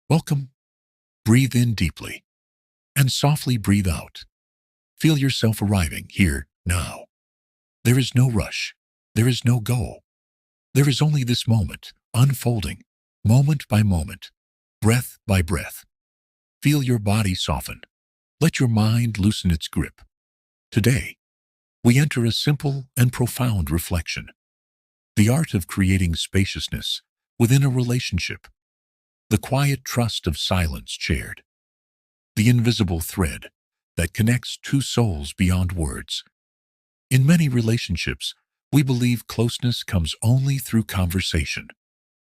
Welcome. Breathe in deeply and softly breathe out. Feel yourself arriving here now. There is no rush. There is no goal. There is only this moment, unfolding, moment by moment, breath by breath. Feel your body soften. Let your mind loosen its grip. Today, we enter a simple and profound reflection. The art of creating spaciousness within a relationship. The quiet trust of silence shared. The invisible thread that connects two souls beyond words. In many relationships, we believe closeness comes only through conversation,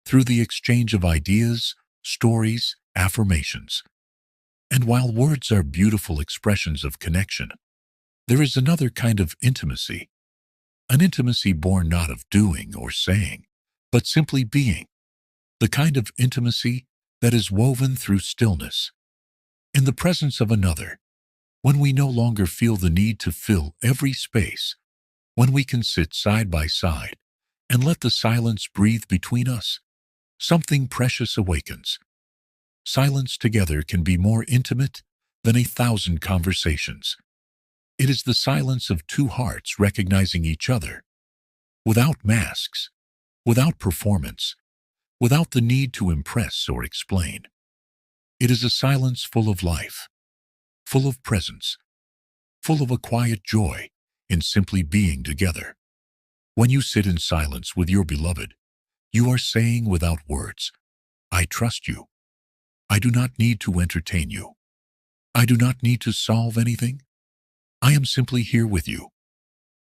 through the exchange of ideas, stories, affirmations. And while words are beautiful expressions of connection, there is another kind of intimacy, an intimacy born not of doing or saying, but simply being, the kind of intimacy that is woven through stillness, in the presence of another, when we no longer feel the need to fill every space, when we can sit side by side and let the silence breathe between us, something precious awakens. Silence together can be more intimate than 1,000 conversations. It is the silence of two hearts recognizing each other, without masks, without performance, without the need to impress or explain. It is a silence full of life, full of presence, full of a quiet joy in simply being together. When you sit in silence with your beloved, you are saying without words, I trust you. I do not need to entertain you. I do not need to solve anything. I am simply here with you,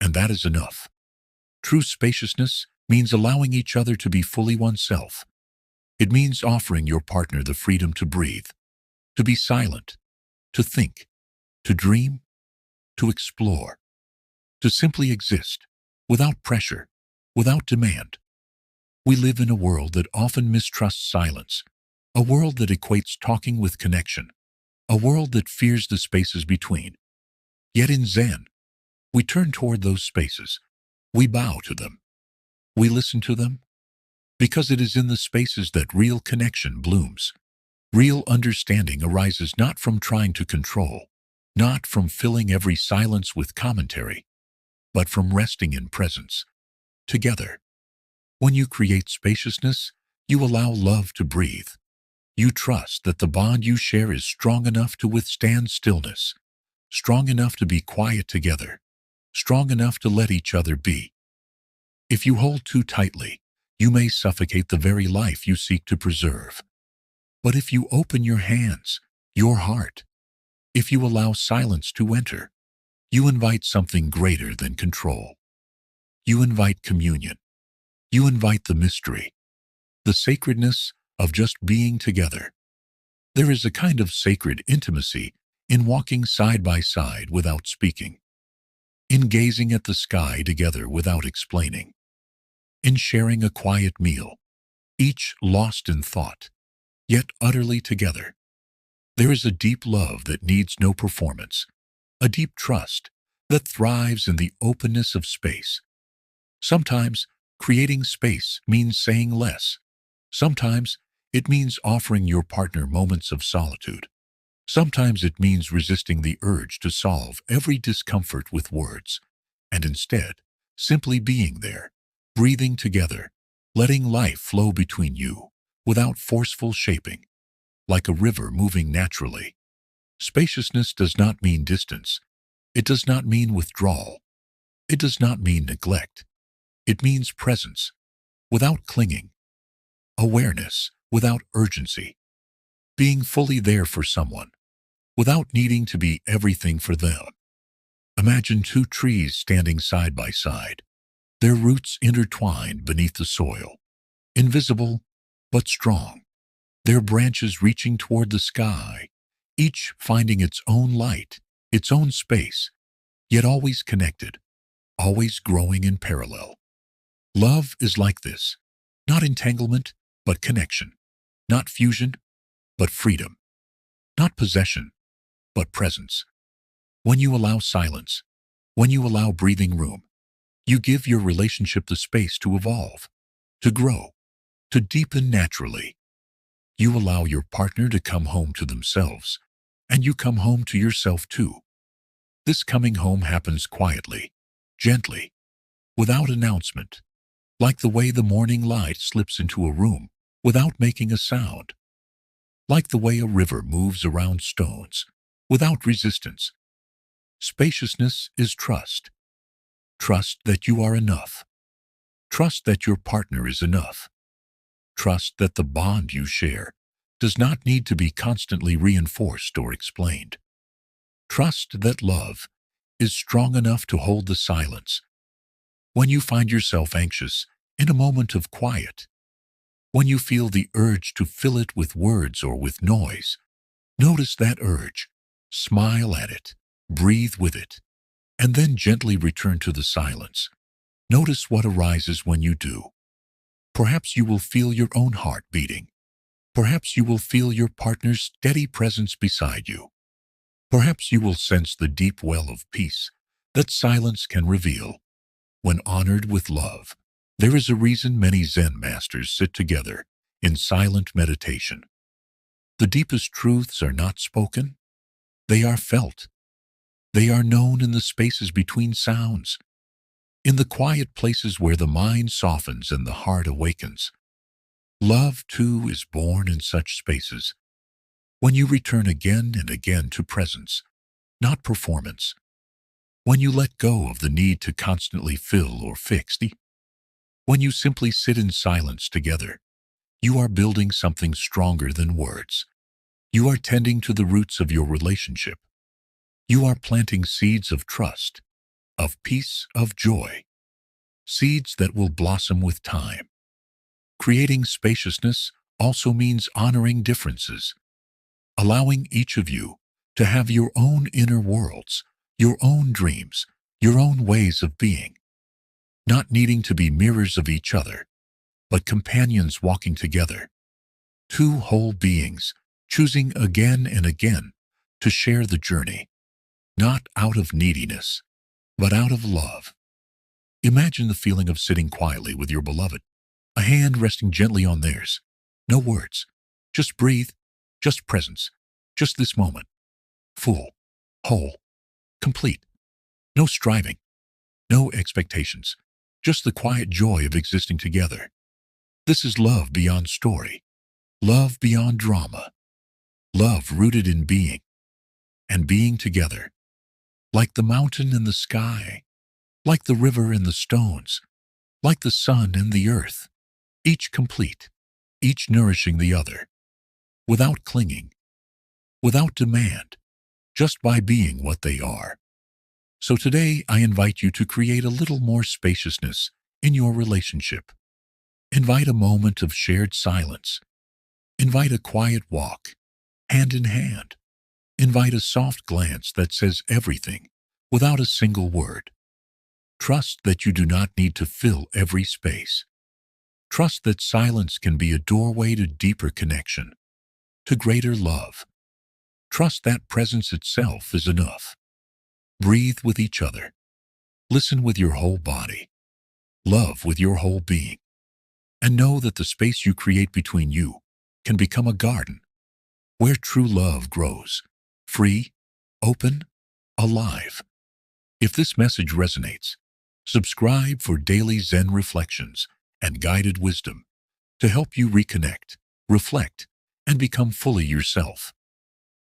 and that is enough. True spaciousness means allowing each other to be fully oneself. It means offering your partner the freedom to breathe, to be silent, to think, to dream, to explore, to simply exist, without pressure, without demand. We live in a world that often mistrusts silence, a world that equates talking with connection, a world that fears the spaces between. Yet in Zen, we turn toward those spaces. We bow to them. We listen to them, because it is in the spaces that real connection blooms. Real understanding arises not from trying to control, not from filling every silence with commentary, but from resting in presence, together. When you create spaciousness, you allow love to breathe. You trust that the bond you share is strong enough to withstand stillness, strong enough to be quiet together, strong enough to let each other be. If you hold too tightly, you may suffocate the very life you seek to preserve. But if you open your hands, your heart, if you allow silence to enter, you invite something greater than control. You invite communion. You invite the mystery, the sacredness of just being together. There is a kind of sacred intimacy in walking side by side without speaking, in gazing at the sky together without explaining, in sharing a quiet meal, each lost in thought, yet utterly together. There is a deep love that needs no performance, a deep trust that thrives in the openness of space. Sometimes creating space means saying less. Sometimes it means offering your partner moments of solitude. Sometimes it means resisting the urge to solve every discomfort with words, and instead, simply being there, breathing together, letting life flow between you without forceful shaping, like a river moving naturally. Spaciousness does not mean distance. It does not mean withdrawal. It does not mean neglect. It means presence, without clinging, awareness without urgency, being fully there for someone, without needing to be everything for them. Imagine two trees standing side by side, their roots intertwined beneath the soil, invisible but strong, their branches reaching toward the sky, each finding its own light, its own space, yet always connected, always growing in parallel. Love is like this, not entanglement, but connection, not fusion, but freedom, not possession, but presence. When you allow silence, when you allow breathing room, you give your relationship the space to evolve, to grow, to deepen naturally. You allow your partner to come home to themselves, and you come home to yourself too. This coming home happens quietly, gently, without announcement, like the way the morning light slips into a room without making a sound, like the way a river moves around stones without resistance. Spaciousness is trust. Trust that you are enough. Trust that your partner is enough. Trust that the bond you share does not need to be constantly reinforced or explained. Trust that love is strong enough to hold the silence when you find yourself anxious in a moment of quiet, when you feel the urge to fill it with words or with noise. Notice that urge, smile at it, breathe with it, and then gently return to the silence. Notice what arises when you do. Perhaps you will feel your own heart beating. Perhaps you will feel your partner's steady presence beside you. Perhaps you will sense the deep well of peace that silence can reveal. When honored with love, there is a reason many Zen masters sit together in silent meditation. The deepest truths are not spoken, they are felt. They are known in the spaces between sounds, in the quiet places where the mind softens and the heart awakens. Love, too, is born in such spaces. When you return again and again to presence, not performance. When you let go of the need to constantly fill or fix. When you simply sit in silence together, you are building something stronger than words. You are tending to the roots of your relationship. You are planting seeds of trust, of peace, of joy. Seeds that will blossom with time. Creating spaciousness also means honoring differences, allowing each of you to have your own inner worlds, your own dreams, your own ways of being, not needing to be mirrors of each other, but companions walking together. Two whole beings choosing again and again to share the journey, not out of neediness, but out of love. Imagine the feeling of sitting quietly with your beloved, a hand resting gently on theirs. No words, just breathe, just presence, just this moment. Full, whole, complete. No striving, no expectations, just the quiet joy of existing together. This is love beyond story, love beyond drama, love rooted in being, and being together, like the mountain and the sky, like the river and the stones, like the sun and the earth, each complete, each nourishing the other, without clinging, without demand, just by being what they are. So today I invite you to create a little more spaciousness in your relationship. Invite a moment of shared silence. Invite a quiet walk, hand in hand. Invite a soft glance that says everything without a single word. Trust that you do not need to fill every space. Trust that silence can be a doorway to deeper connection, to greater love. Trust that presence itself is enough. Breathe with each other. Listen with your whole body. Love with your whole being. And know that the space you create between you can become a garden where true love grows, free, open, alive. If this message resonates, subscribe for daily Zen reflections and guided wisdom to help you reconnect, reflect, and become fully yourself.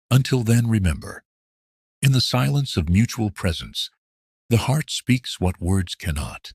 Until then, remember, in the silence of mutual presence, the heart speaks what words cannot.